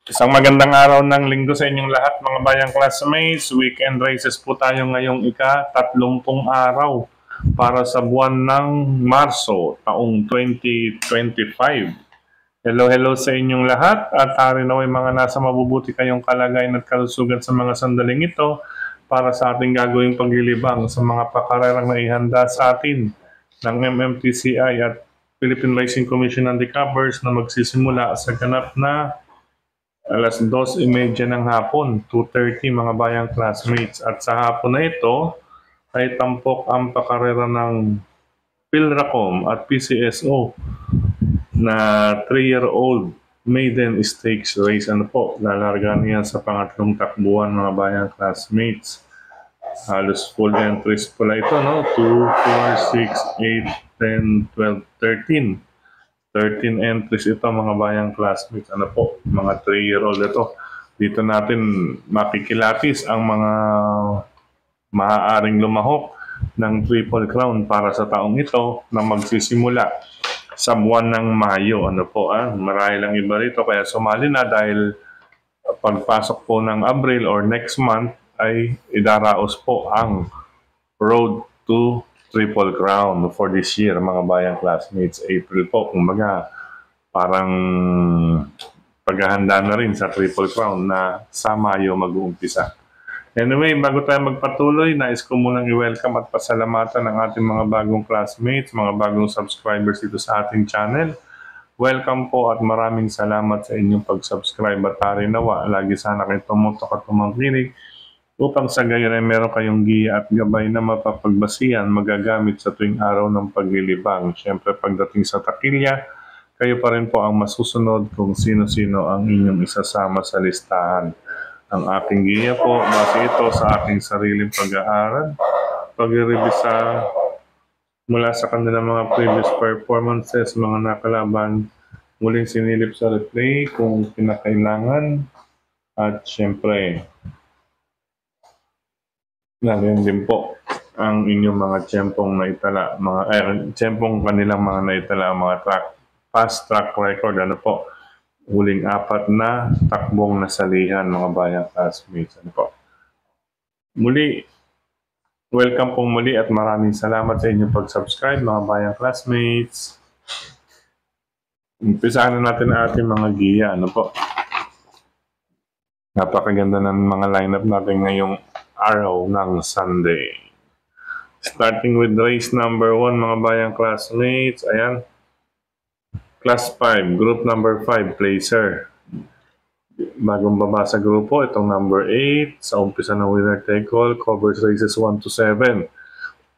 Isang magandang araw ng linggo sa inyong lahat mga bayang classmates. Weekend races po tayo ngayong ika-30 araw para sa buwan ng Marso taong 2025. Hello sa inyong lahat at ari naway mga nasa mabubuti kayong kalagayan at kalusugan sa mga sandaling ito para sa ating gagawing paglilibang sa mga pakarerang na ihanda sa atin ng MMTCI at Philippine Racing Commission Undercovers na magsisimula sa ganap na alas 2:30 ng hapon, 2:30 mga bayang classmates. At sa hapon na ito ay tampok ang pakarera ng PhilRacom at PCSO na 3-year-old maiden stakes race. Ano po, lalargan niya sa pangatlong takbuhan mga bayang classmates. Halos full entries pala ito, no? 2, 4, 6, 8, 10, 12, 13. 13 entries ito mga bayang classmates. Ano po, mga 3-year-old ito. Dito natin makikilapis ang mga maaaring lumahok ng Triple Crown para sa taong ito na magsisimula sa buwan ng Mayo. Ano po, marahil lang iba rito kaya sumali na dahil pagpasok po ng Abril or next month ay idaraos po ang Road to Triple Crown for this year mga bayang classmates. April po, kumbaga parang paghahanda na rin sa Triple Crown na sa Mayo mag-uumpisa. Anyway, bago tayo magpatuloy, nais ko munang i-welcome at pasalamatan ang ating mga bagong classmates, mga bagong subscribers dito sa ating channel. Welcome po at maraming salamat sa inyong pag-subscribe at tari nawa. Lagi sana kayo tumutok at tumangkinig upang sa gayon ay meron kayong giya at gabay na mapapagbasihan magagamit sa tuwing araw ng paglilibang. Siyempre pagdating sa takilya, kayo pa rin po ang masusunod kung sino-sino ang inyong isasama sa listahan. Ang aking giya po, base ito sa aking sariling pag-aaral, pag-revisa mula sa kanilang mga previous performances, mga nakalaban, muling sinilip sa replay kung kinakailangan, at syempre, narin din po ang inyong mga tiyempong naitala, tiyempong kanilang mga naitala, mga past track record, ano po, huling 4 na takbong nasalihan mga bayang classmates. Ano po. Muli, welcome pong muli at maraming salamat sa inyong pag-subscribe mga bayang classmates. Umpisahan na natin ang ating mga giya. Ano po. Napakaganda ng mga lineup natin ngayong araw ng Sunday. Starting with race number 1 mga bayang classmates. Ayan. Class 5, group number 5, placer. Bagong baba sa grupo, itong number 8. Sa umpisa ng winner take all, covers races 1 to 7.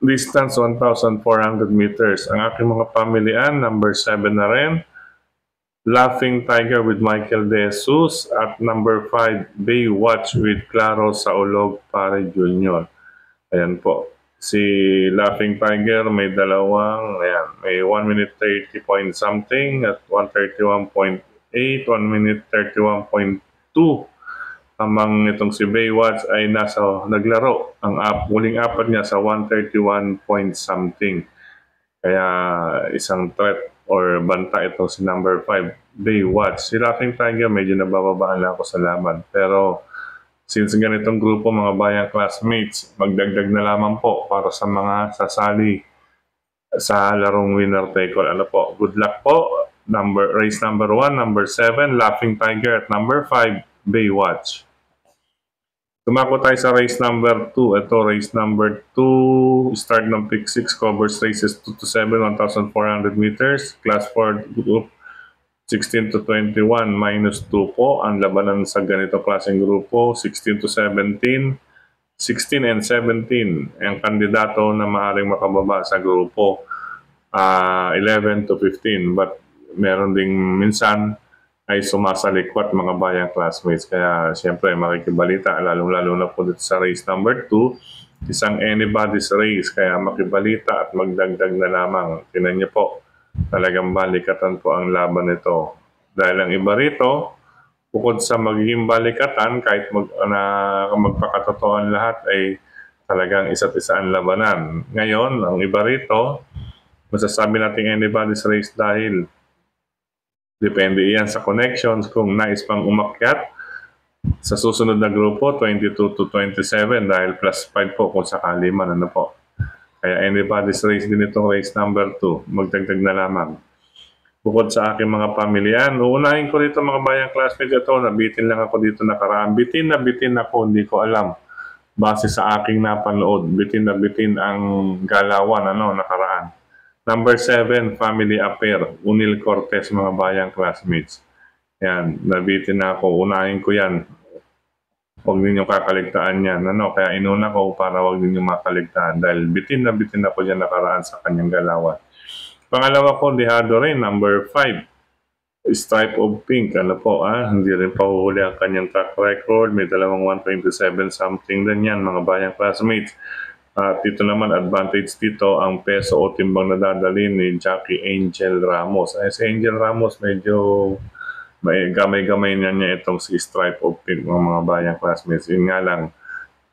Distance 1,400 meters. Ang aking mga pamilian, number 7 na rin. Laughing Tiger with Michael De Jesus at number 5, Baywatch with Claro Saulog Pare Jr. Ayan po. Si Laughing Tiger may dalawang, ayan, may 1 minute 30 point something at 131.8, 1 minute 31.2. Amang itong si Baywatch ay naglaro ang huling 4 niya sa 131 point something. Kaya isang threat or banta itong si number 5, Baywatch. Si Laughing Tiger medyo nabababaan lang ako sa laban. Pero since ganitong grupo mga bayang classmates, magdagdag na lamang po para sa mga sasali sa larong winner take all. Ano po? Good luck po. Race number 1, number 7, Laughing Tiger at number 5, Baywatch. Tumako tayo sa race number 2. Ito, race number 2. Start ng pick 6, covers races 2 to 7, 1,400 meters. Class 4 group 16 to 21, minus 2 po. Ang labanan sa ganito klaseng grupo, 16 to 17, 16 and 17. Ang kandidato na maaaring makababa sa grupo, 11 to 15. But meron ding minsan ay sumasalikwat mga bayang classmates. Kaya siyempre makikibalita, lalong-lalo na po dito sa race number 2, isang anybody's race. Kaya makibalita at magdagdag na lamang. Tinan niyo po, talagang balikatan po ang laban nito. Dahil ang iba rito, bukod sa magiging balikatan, kahit magpakatotoan lahat ay talagang isa't isa ang labanan. Ngayon, ang iba rito, masasabi natin anybody's race dahil Depende iyan sa connections kung nais pang umakyat sa susunod na grupo 22 to 27 dahil plus 5 po kung sakali man, ano po. Kaya anybody's race din itong race number 2, magdagdag na lamang. Bukod sa aking mga pamilyan, uunahin ko dito mga bayang classmates, ito nabitin lang ako dito nakaraan. Bitin ako, hindi ko alam. Base sa aking napanood, bitin na bitin ang galawan nakaraan. Number 7, Family Affair, Unil Cortez, mga bayang classmates. Yan, nabitin na ako. Unahin ko yan. Huwag ninyong kakaligtaan yan. Kaya inuna ko para huwag ninyong makaligtaan. Dahil bitin na bitin ako dyan nakaraan sa kanyang galawan. Pangalawa ko, dihado rin, number 5. Stripe of Pink. Hindi rin pahuhuli ang kanyang track record. May dalawang 127 something din yan, mga bayang classmates. At dito naman, advantage dito, ang peso o timbang na dadalhin ni Jackie Angel Ramos. Si Angel Ramos, medyo may gamay-gamay niya itong si Stripe of Pink, mga bayang classmates. Yun nga lang,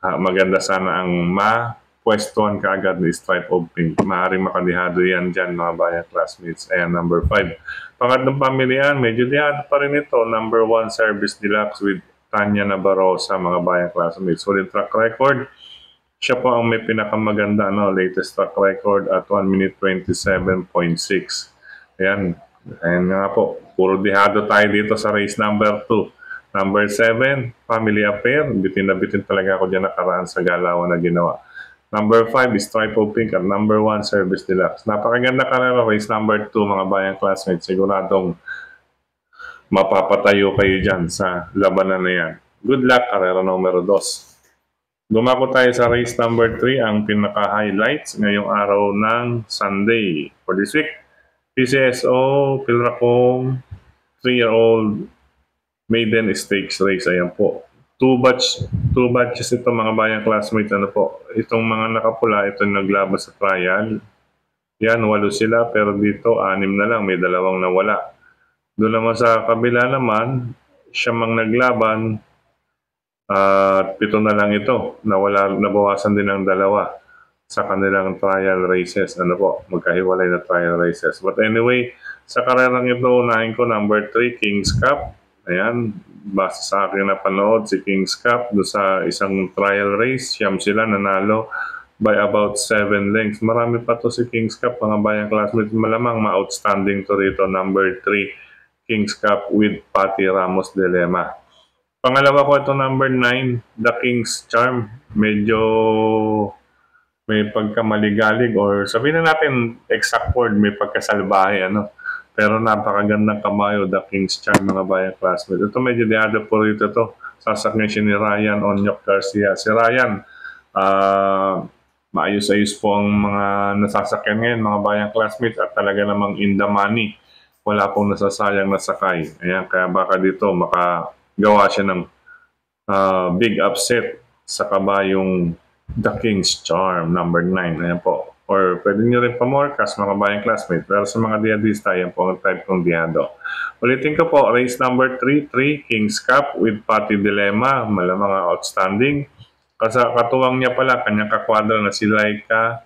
maganda sana ang mapwestuhan kaagad ni Stripe of Pink. Maaaring makadihado yan dyan, mga bayang classmates. Ayan, number 5. Pangatlong pamilyan, medyo dihado pa rin ito. Number 1, Service Deluxe with Tanya Nabarosa, mga bayang classmates. Solid track record. Siya po ang may pinakamaganda, latest track record at 1 minute 27.6. Ayan nga po. Puro dihado tayo dito sa race number 2. Number 7, Family Affair. Bitin na bitin talaga ako dyan nakaraan sa galawan na ginawa. Number 5 is Stripe of Pink at number 1, Service Deluxe. Napakaganda karera race number 2, mga bayang classmates. Siguradong mapapatayo kayo dyan sa labanan na yan. Good luck, karera numero 2. Dumako tayo sa race number 3, ang pinaka-highlights ngayong araw ng Sunday. For this week, PCSO, Pilracong, 3-year-old maiden stakes race. Ayan po. 2 batches ito, mga bayang classmates. Itong mga nakapula, ito naglaban sa trial. Yan, 8 sila, pero dito 6 na lang, may 2 nawala. Doon naman sa kabila naman, siya mang naglaban, at 7 na lang ito. Nabawasan din ng 2 sa kanilang trial races. Magkahiwalay na trial races. But anyway, sa karerang ito, unahin ko number 3, King's Cup. Ayan, base sa akin napanood, si King's Cup, doon sa isang trial race, siyam sila nanalo by about 7 lengths. Marami pa to si King's Cup, mga bayang classmates. Malamang ma-outstanding to rito, number 3, King's Cup with Patty Ramos Dilema. Pangalawa ko ito, number 9, The King's Charm. Medyo may pagkamaligalig or sabihin na natin exact word, may pagkasalbahe, Pero napakagandang kamayo, The King's Charm, mga bayang classmates. Ito medyo dihado po rito to. Sasakyan siya ni Ryan Onyok Garcia. Si Ryan, maayos-ayos po ang mga nasasakyan ngayon, mga bayang classmates, at talaga namang in the money. Wala pong nasasayang na sakay. Ayan, kaya baka dito gawa siya ng big upset sa kabayong The King's Charm, number 9. Ayan po. Or pwede nyo rin pa-morecast, mga bayang classmates. Pero sa mga diyadista, yan po ang type kong diyado. Ulitin ko po, race number 3, King's Cup with Patty Dilema. Malamang outstanding. Katuwang niya pala, kanyang kakwadra na si Laika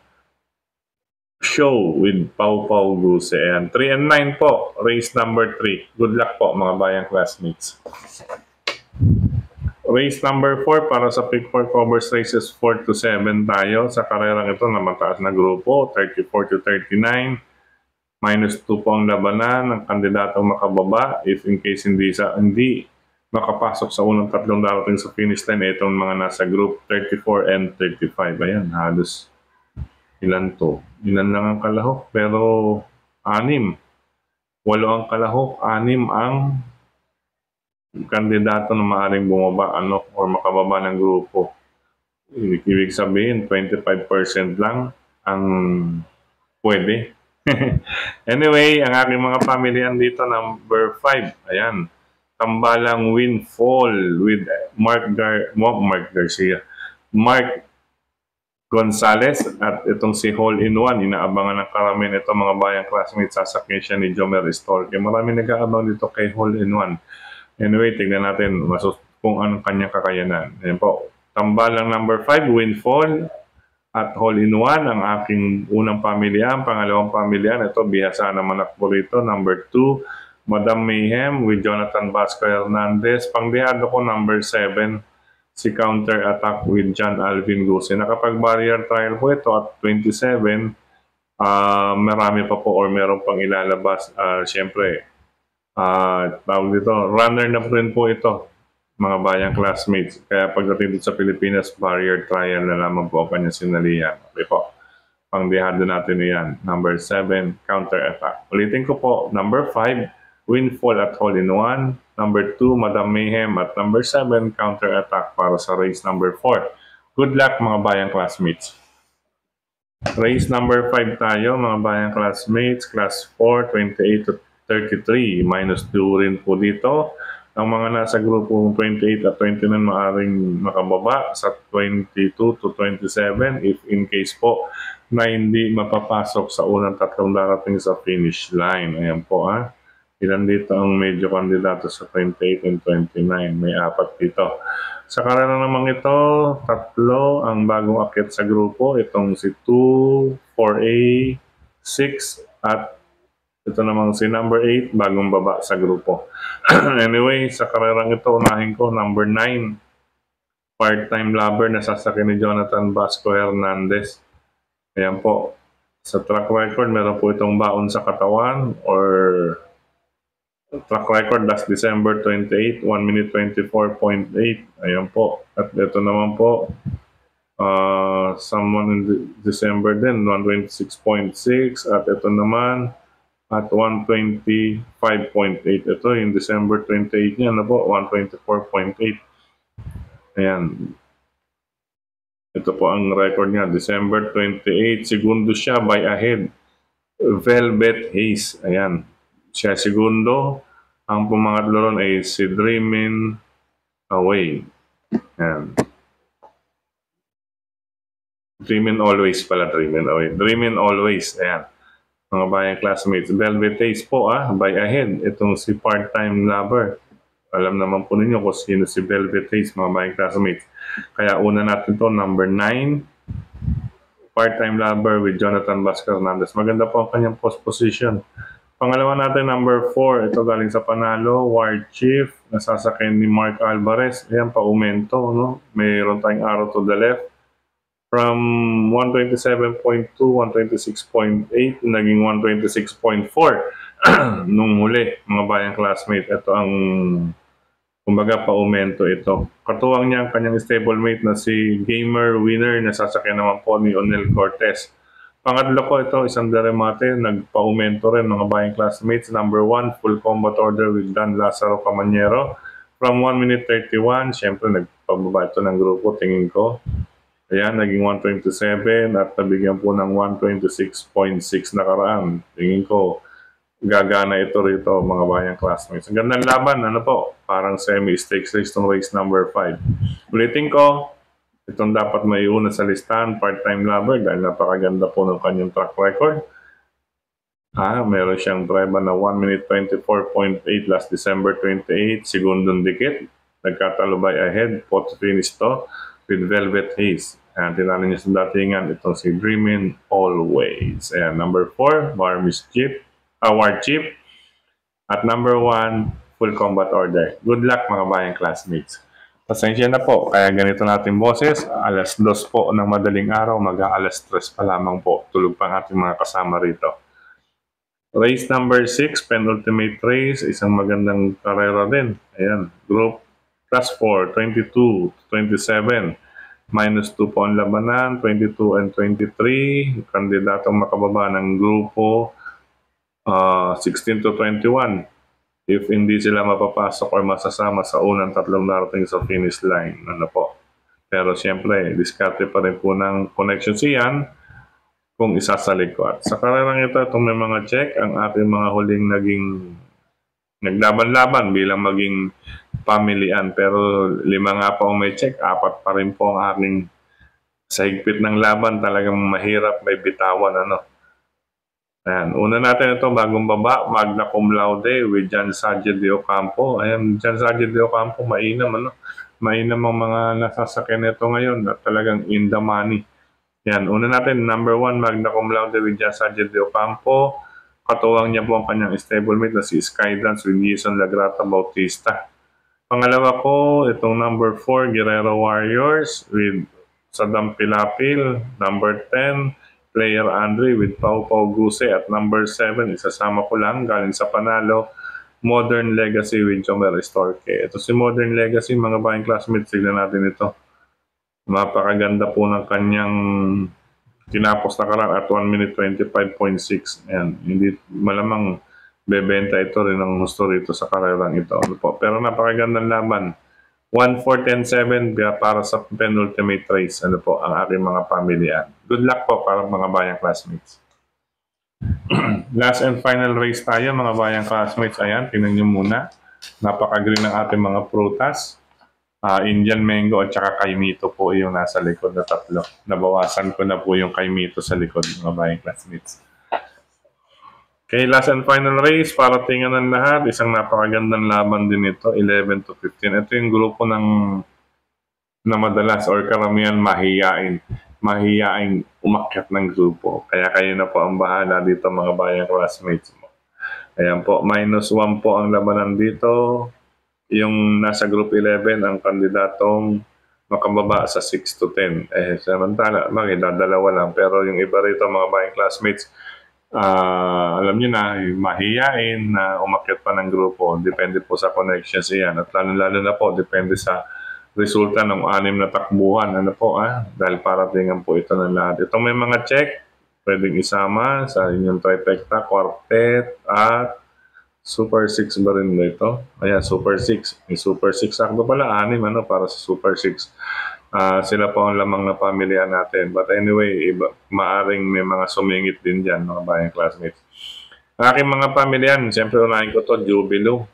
Show with Pau Pau Guse. Ayan, 3 and 9 po, race number 3. Good luck po, mga bayang classmates. Race number 4 para sa Pick 4 Covers races 4 to 7 tayo. Sa karerang ito na mataas na grupo, 34 to 39. Minus 2 po ang labanan ng kandidatong makababa. If in case hindi makapasok sa unang 3 darating sa finish line, itong mga nasa group 34 and 35. Ayan, halos ilan to? Ilan lang ang kalahok, pero 6. 8 ang kalahok, 6 ang kandidato na maaaring bumaba or makababa ng grupo. Ibig sabihin 25% lang ang pwede. Anyway, ang aking mga pamilyan dito, number 5. Ayan, Tambalang Windfall with Mark Gonzalez at itong si Hole in One. Inaabangan ng karamihan ito, mga bayang classmates. Sasakyan siya ni Jomer Storke. Marami nag-aabang dito kay Hole in One. Anyway, tignan natin kung anong kanyang kakayanan. Ayan po. Tambalang number 5, Windfall at Hole in One, ang aking unang pamilyan. Pangalawang pamilyan, ito, bihasa naman ako rito. Number 2, Madam Mayhem with Jonathan Vasco Hernandez. Pangdehado ko number 7, si Counter Attack with John Alvin Guse. Nakapag-barrier trial po ito at 27. Marami pa po or meron pang ilalabas. Siyempre, tawag dito, runner na po rin po ito, mga bayang classmates. Kaya pagdating dito sa Pilipinas, barrier trial na lamang po ang kanyang sinalihan. Okay po. Pangdehado natin yan. Number 7, Counter Attack. Ulitin ko po, number 5, Windfall at Hole-in-One. Number 2, Madam Mayhem. At number 7, Counter Attack para sa race number 4. Good luck mga bayang classmates. Race number 5 tayo mga bayang classmates. Class 4, 28 to 33. Minus 2 rin po dito. Ang mga nasa grupong 28 at 29 maaring makababa sa 22 to 27 if in case po na hindi mapapasok sa unang tatlong darating sa finish line. Ayan po Ilan dito ang medyo kandidato sa 28 and 29? May 4 dito. Sa karera namang ito, 3 ang bagong akit sa grupo. Itong si 2, 4A, 6 at ito namang si number 8, bagong baba sa grupo. Anyway, sa karerang ito, unahin ko, number 9, part-time lover na sasakyan ni Jonathan Vasco Hernandez. Ayan po. Sa track record, meron po itong baon sa katawan or track record last December 28, 1 minute 24.8. Ayan po. At ito naman po, someone in December din, 126.6. At ito naman, at 125.8. Ito yung December 28 niya, po, 124.8. Ayan. Ito po ang record niya, December 28. Segundo siya by ahead. Velvet Haze. Ayan. Siya segundo. Ang pumangatlo ron ay si Dreamin' Away. Ayan. Dreamin' Always pala, Dreamin' Away. Dreamin' Always. Ayan. Mga bayang classmates, Velvet Haze po by ahead. Itong si part-time lover. Alam naman po ninyo kung sino si Velvet Haze, mga bayang classmates. Kaya una natin to number 9, part-time lover with Jonathan Vasco Hernandez. Maganda po ang kanyang post position. Pangalawa natin, number 4. Ito galing sa panalo, War Chief. Nasasakyan ni Mark Alvarez. Ayan, pa-umento. No? Mayroon tayong arrow to the left. From 127.2, 126.8, naging 126.4 nung huli, mga bayang classmate. Ito ang, kumbaga, pa-aumento ito. Katuwang niya ang kanyang stablemate na si Gamer Winner na sasakyan naman po ni Onel Cortez. Pangatlo ko ito, isang deremate, nagpa-aumento rin mga bayang classmates. Number 1, full combat order with Dan Lazaro Camanero. From 1 minute 31, syempre nagpababa ito ng grupo, tingin ko. Ayan, naging 127 at nabigyan po ng 126.6 nakaraan. Tingin ko, gagana ito rito mga bayang classmates. Ang gandang laban, po, parang semi-stakes race itong race number 5. Ulitin ko, itong dapat maiuna sa listahan, part-time lover, dahil napakaganda po ng kanyang track record. Meron siyang drive na 1 minute 24.8 last December 28, segundong dikit. Nagkatalo by ahead, photo finish to with Velvet Haze. Ayan, tinalo niya sa datingan itong si Dreamin' Always. Ayan, number 4, War Chief. At number 1, Full Combat Order. Good luck mga bayang classmates. Pasensya na po, kaya ganito natin boses. Alas 2 po ng madaling araw, mag-aalas 3 pa lamang po. Tulog pa ang ating mga kasama rito. Race number 6, penultimate race. Isang magandang karera din. Ayan, group Class 4, 22 to 27. Minus 2 po ang labanan, 22 and 23. Kandidatong makababa ng grupo 16 to 21. If hindi sila mapapasok or masasama sa unang tatlong darating sa finish line. Po. Pero siyempre, diskarte pa rin po ng connection siyan kung isasalik ko. At sa karerang ito, itong may mga check, ang ating mga huling naging naglaban-laban bilang maging pamilian. Pero 5 nga po ang may check, 4 pa rin po ang aking sa higpit ng laban. Talagang mahirap may bitawan. Ayan. Una natin ito, bagong baba, magna cum laude with John Sajid de Ocampo. Ayan, John Sajid de Ocampo, mainam. Mainam ang mga nasasakyan nito ngayon at talagang in the money. Ayan, una natin, number 1, magna cum laude with John Sajid de Ocampo. Katuwang niya po ang kanyang stablemate na si Skydance with Jason Lagrata Bautista. Pangalawa ko, itong number 4, Guerrero Warriors with Saddam Pilapil. Number 10, Player Andre with Pau Pau Guse. At number 7, isasama ko lang galing sa panalo, Modern Legacy with Jomer Estorque. Ito si Modern Legacy, mga bayang classmates, tignan natin ito. Napakaganda po ng kanyang tinapos na karang at 1 minute 25.6. Ayan, hindi malamang bebenta ito rin ang gusto rito sa karerang ito. Ano po? Pero napakagandang laban. 1-4-10-7 para sa penultimate race. Ano po ang aking mga pamilya. Good luck po para mga bayang classmates. Last and final race tayo mga bayang classmates. Ayan, tingnan nyo muna. Napaka-green ng ating mga prutas. Indian mango at saka kaimito po yung nasa likod na tatlo. Nabawasan ko na po yung kaimito sa likod mga bayang classmates. Okay, last and final race para tingnan ng lahat. Isang napakagandang laban din ito, 11 to 15. Ito yung grupo na madalas or karamihan mahiyain umakyat ng grupo. Kaya kayo na po ang bahala dito mga bayang classmates mo. Ayan po, -1 po ang labanan dito. Yung nasa group 11 ang kandidatong makababa sa 6 to 10. Samantala, dadalawa lang. Pero yung iba rito mga bayang classmates, alam nyo na, mahiyain na umakyat pa ng grupo. Depende po sa connections yan. At lalo na po, depende sa resulta ng 6 na takbuhan. Ano po, dahil paratingan po ito ng lahat. Itong may mga check, pwedeng isama sa inyong trifecta, quartet, at Super 6 ba rin ito? Ayan, Super 6. May Super 6. Sakto pala, 6 para sa Super 6. Sila po ang lamang na pamilya natin. But anyway, maaring may mga sumingit din dyan, mga bayang classmates. Ang aking mga pamilyan, siyempre unahin ko to, Jubilo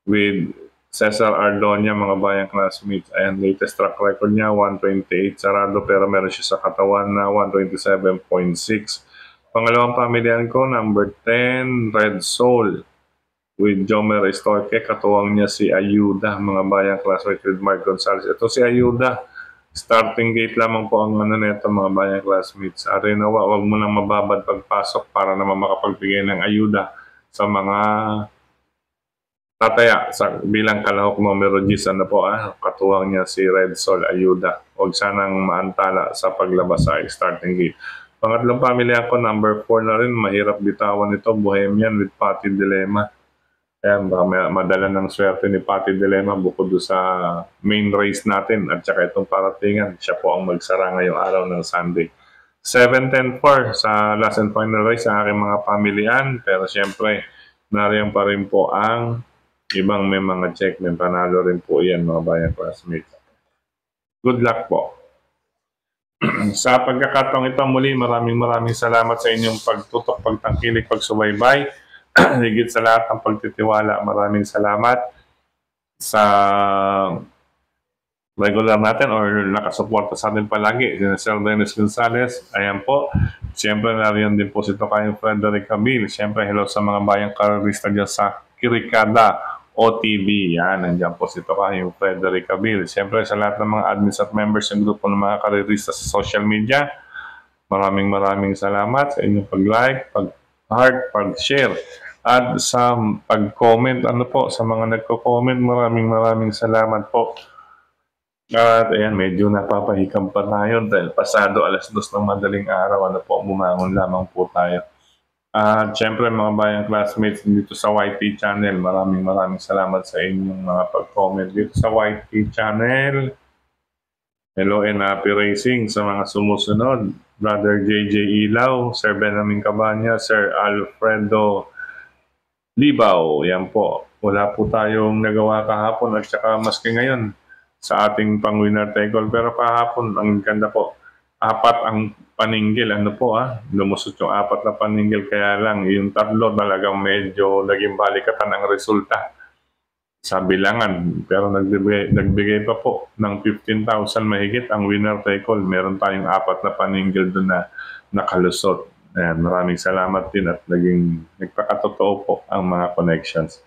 with Cesar Ardonia, mga bayang classmates. Ayan, latest track record niya, 128 sarado, pero meron siya sa katawan na 127.6. Pangalawang pamilyan ko, number 10, Red Soul with Jomer Estorque. Katuwang niya si Ayuda, mga bayang classmates with Mark Gonzalez. Ito si Ayuda. Starting gate lamang po ang nito mga bayang classmates. Arinawa, wag mo nang mababad pagpasok para naman makapagbigay ng ayuda sa mga tataya bilang kalahok numero 10. Ano po, katuwang niya si Red Soul Ayuda. Huwag sanang maantala sa paglabas sa starting gate. Pangatlong pamilya ko, number 4 na rin. Mahirap bitawan ito, Bohemian with Pati Dilemma. Ayan, baka madala ng swerte ni Pati Dilemma bukod sa main race natin at saka itong paratingan. Siya po ang magsara ngayong araw ng Sunday. 7-10-4 sa last and final race sa aking mga pamilyan. Pero siyempre, nariyan pa rin po ang ibang may mga check. May panalo rin po yan mga bayang classmates. Good luck po. Sa pagkakataong ito muli, maraming salamat sa inyong pagtutok, pagtangkilik, pagsubaybay. Higit sa lahat ng pagtitiwala, maraming salamat sa regular natin or nakasuporta sa atin palagi. Sir Dennis Gonzalez, ayan po. Siyempre nariyan din po si Tokayong Frederick Cabil. Siyempre hello sa mga bayang karerista dyan sa Kirikada OTV. Yan, nandiyan po si Tokayong Frederick Cabil. Siyempre sa lahat ng mga admins at members ng grupo ng mga karerista sa social media, maraming salamat sa inyong pag-like, pag-heart, pag-share. At sa pag-comment, sa mga nagko-comment, maraming salamat po. At ayan, medyo napapahikam pa tayo dahil pasado 2:00 ng madaling araw, bumangon lamang po tayo. At syempre mga bayang classmates dito sa YT channel, maraming salamat sa inyong mga pag-comment dito sa YT channel. Hello and happy racing sa mga sumusunod. Brother JJ Ilaw, Sir Benjamin Cabanya, Sir Alfredo Libaw, yan po. Wala po tayong nagawa kahapon at saka maski ngayon sa ating pang-winner take-all. Pero kahapon, ang ganda po. 4 ang paninggil. Lumusot yung 4 na paninggil. Kaya lang, yung 3 talagang medyo naging balikatan ang resulta sa bilangan. Pero nagbigay pa po ng 15,000 mahigit ang winner take-all. Meron tayong 4 na paninggil doon na nakalusot. Ayan, maraming salamat din at nagpakatotoo po ang mga connections.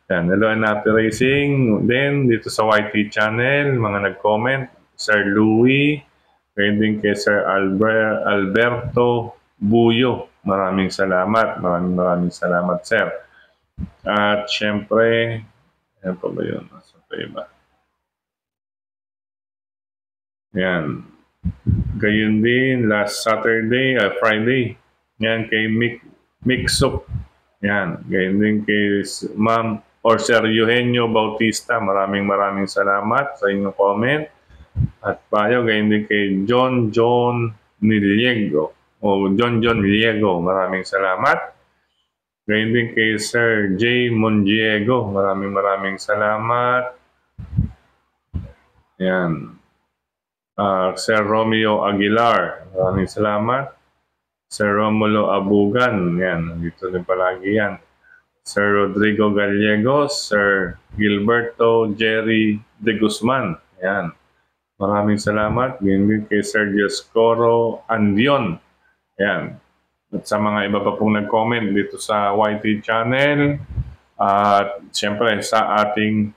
Ayan, hello and happy racing. Then, dito sa YT channel, mga nag-comment, Sir Louie, pwedeng kay Sir Alberto Buyo. Maraming salamat. Maraming salamat, sir. At syempre, ano pa ba yun? Sa pa iba? Yan. Gayun din, last Saturday, Friday. Yan, kay Mixup. Yan. Gayun din kay Ma'am or Sir Eugenio Bautista. Maraming salamat sa inyong comment. At payo, gayun din kay John Niliego. O John Niliego. Maraming salamat. Gayun din kay Sir J. Mondiego. Maraming salamat. Yan. Sir Romeo Aguilar. Maraming salamat. Sir Romulo Abugan. Yan. Dito din palagi yan. Sir Rodrigo Gallegos. Sir Gilberto Jerry De Guzman. Yan. Maraming salamat. Gayun din kay Sir Dioscoro Andion. Yan. At sa mga iba pa pong nag-comment dito sa YT channel. At siyempre sa ating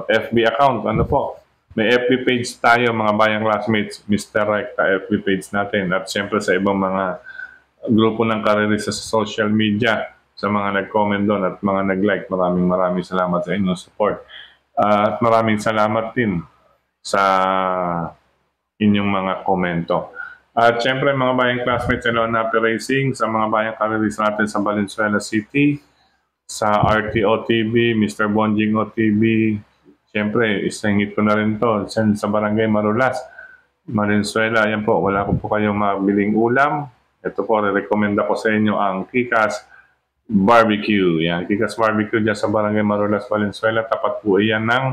FB account. Ano po? May FB page tayo mga bayang classmates, Mr. Recta FB page natin. At siyempre sa ibang mga grupo ng karerista sa social media, sa mga nag-comment doon at mga nag-like, maraming salamat sa inyong support. At maraming salamat din sa inyong mga komento. At siyempre mga bayang classmates, hello Napi Racing, sa mga bayang karerista natin sa Valenzuela City, sa RTO TV, Mr. Bonjing OTV. Siyempre, isangit ko na rin to sa Barangay Marulas, Valenzuela. Yan po, wala ko po kayong mabiling ulam. Ito po, re-recommenda ko sa inyo ang Kikas Barbecue. Yan, Kikas Barbecue dyan sa Barangay Marulas, Valenzuela. Tapat po iyan ng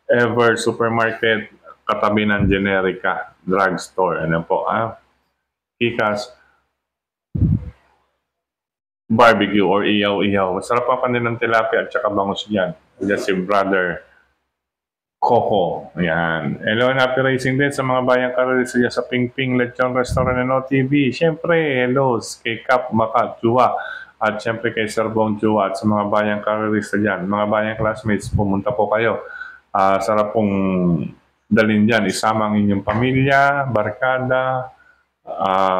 Ever Supermarket, katabi ng Generica Drugstore. Ano po, Kikas Barbecue or iyaw-iyaw. Masarap pa kanilang tilapia at saka bangus yan. Diyan si Brother Coco. Ayan. Hello, Napi Racing din sa mga bayang karerista sa Ping Lechon Restaurant and OTV. Siyempre, hello kay Cap Makat Chua at siyempre kay Sir Bong Chua at sa mga bayang karerista dyan. Mga bayang classmates, pumunta po kayo. Sarap pong dalhin dyan. Isama ang inyong pamilya, barkada,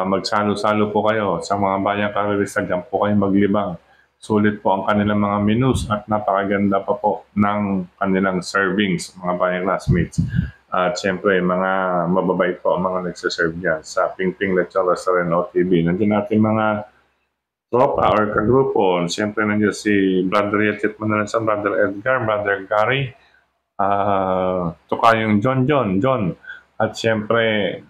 magsalo-salo po kayo sa mga bayang karerista dyan po kayo maglibang. Sulit po ang kanilang mga menus at napakaganda pa po ng kanilang servings, mga bayang classmates. At siyempre, mga mababait po ang mga nagsaserve dyan sa Ping Lechon Restaurant OTV. Nandiyan natin mga tropa or kagrupo. Siyempre, nandiyan si Brother Yachit Manalasan, Brother Edgar, Brother Gary, Tukayong John. At siyempre,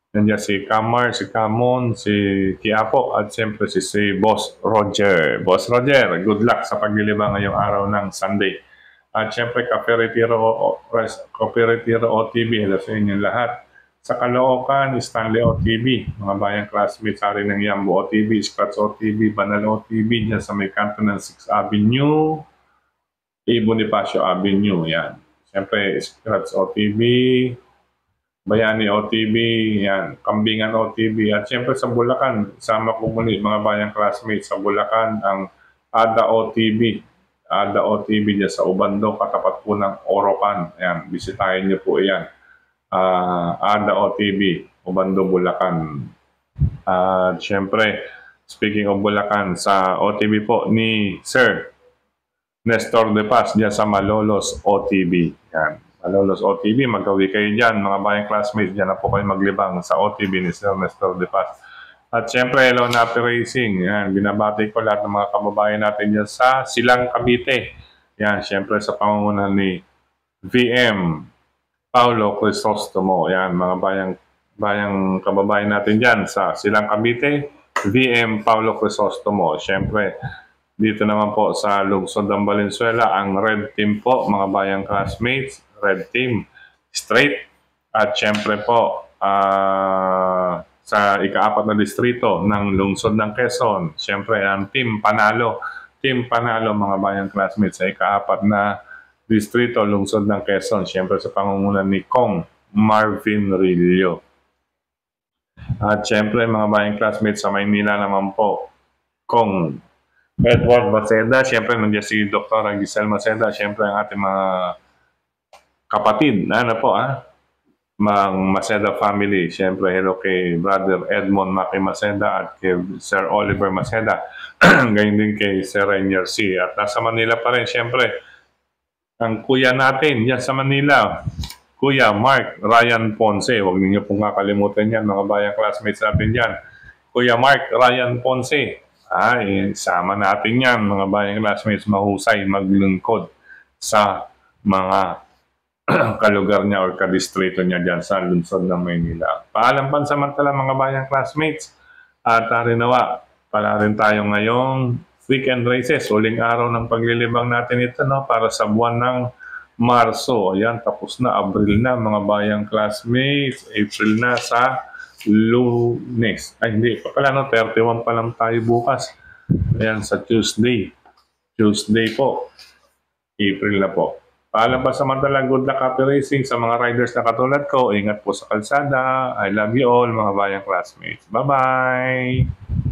nandiyan si Kamar, si Kamon, si Kiapo, at siyempre si Boss Roger. Boss Roger, good luck sa paglilibang ngayong araw ng Sunday. At siyempre, Cafe Retiro OTV, hello sa inyong lahat. Sa Caloocan, Stanley OTV, mga bayang classmates sa rin ng Yambo OTV, Scratch OTV, Banal OTV, dyan sa may kanto ng 6th Avenue, Bonifacio Avenue, yan. Siyempre, Scratch OTV, Bayani OTV, yan, Kambingan OTV, at siyempre sa Bulacan, sama ko muli mga bayang classmates sa Bulacan, ang Ada OTV. Ada OTV dyan sa Ubando, katapat po ng Oropan. Yan, bisitahin niyo po yan. Ada OTV, Ubando, Bulacan. At siyempre, speaking of Bulacan, sa OTV po ni Sir Nestor De Paz dyan sa Malolos OTV. Yan. Malolos OTV, magawi kayo dyan, mga bayang classmates, dyan na po kayo maglibang sa OTV ni Sir Nestor De Paz. At syempre, hello Napi Racing. Yan, binabati ko lahat ng mga kababayan natin dyan sa Silang Cavite. Yan, syempre sa pangungunan ni VM Paulo Crisostomo. Yan, mga bayang kababayan natin dyan sa Silang Cavite, VM Paulo Crisostomo. Syempre, dito naman po sa lungsod ng Valenzuela, ang Red Team po, mga bayang classmates, Red Team, straight. At syempre po, sa ika-4 na distrito ng lungsod ng Quezon, syempre ang Team Panalo. Team Panalo, mga bayang classmates, sa ika-4 na distrito, lungsod ng Quezon, syempre sa pangungunan ni Kong Marvin Rillo. At syempre, mga bayang classmates, sa Maynila naman po, Kong Edward Maceda, syempre nandiyan si Dr. Giselle Maceda, syempre ang ating mga kapatid, ano po Mang Maceda family. Siyempre, hello kay Brother Edmond Maki Maceda at kay Sir Oliver Maceda. Gayun din kay Sir Rainier C. At nasa Manila pa rin, siyempre, ang kuya natin yan sa Manila, Kuya Mark Ryan Ponce. Huwag niyo pong kakalimutan yan, mga bayang classmates natin yan. Kuya Mark Ryan Ponce. Ay, sama natin yan, mga bayang classmates, mahusay maglingkod sa mga kalugar niya or kadistrito niya dyan sa lungsod ng Maynila. Paalam pansamantala mga bayang classmates at harinawa, pala rin tayo ngayong weekend races. Uling araw ng paglilibang natin ito para sa buwan ng Marso. Ayan, tapos na. Abril na mga bayang classmates. April na sa Lunes. Ay, hindi pa pala 31 pa lang tayo bukas. Ayan, sa Tuesday. Tuesday po. April na po. Paalam pa samantala, good luck happy racing sa mga riders na katulad ko. Ingat po sa kalsada. I love you all mga bayang classmates. Bye-bye!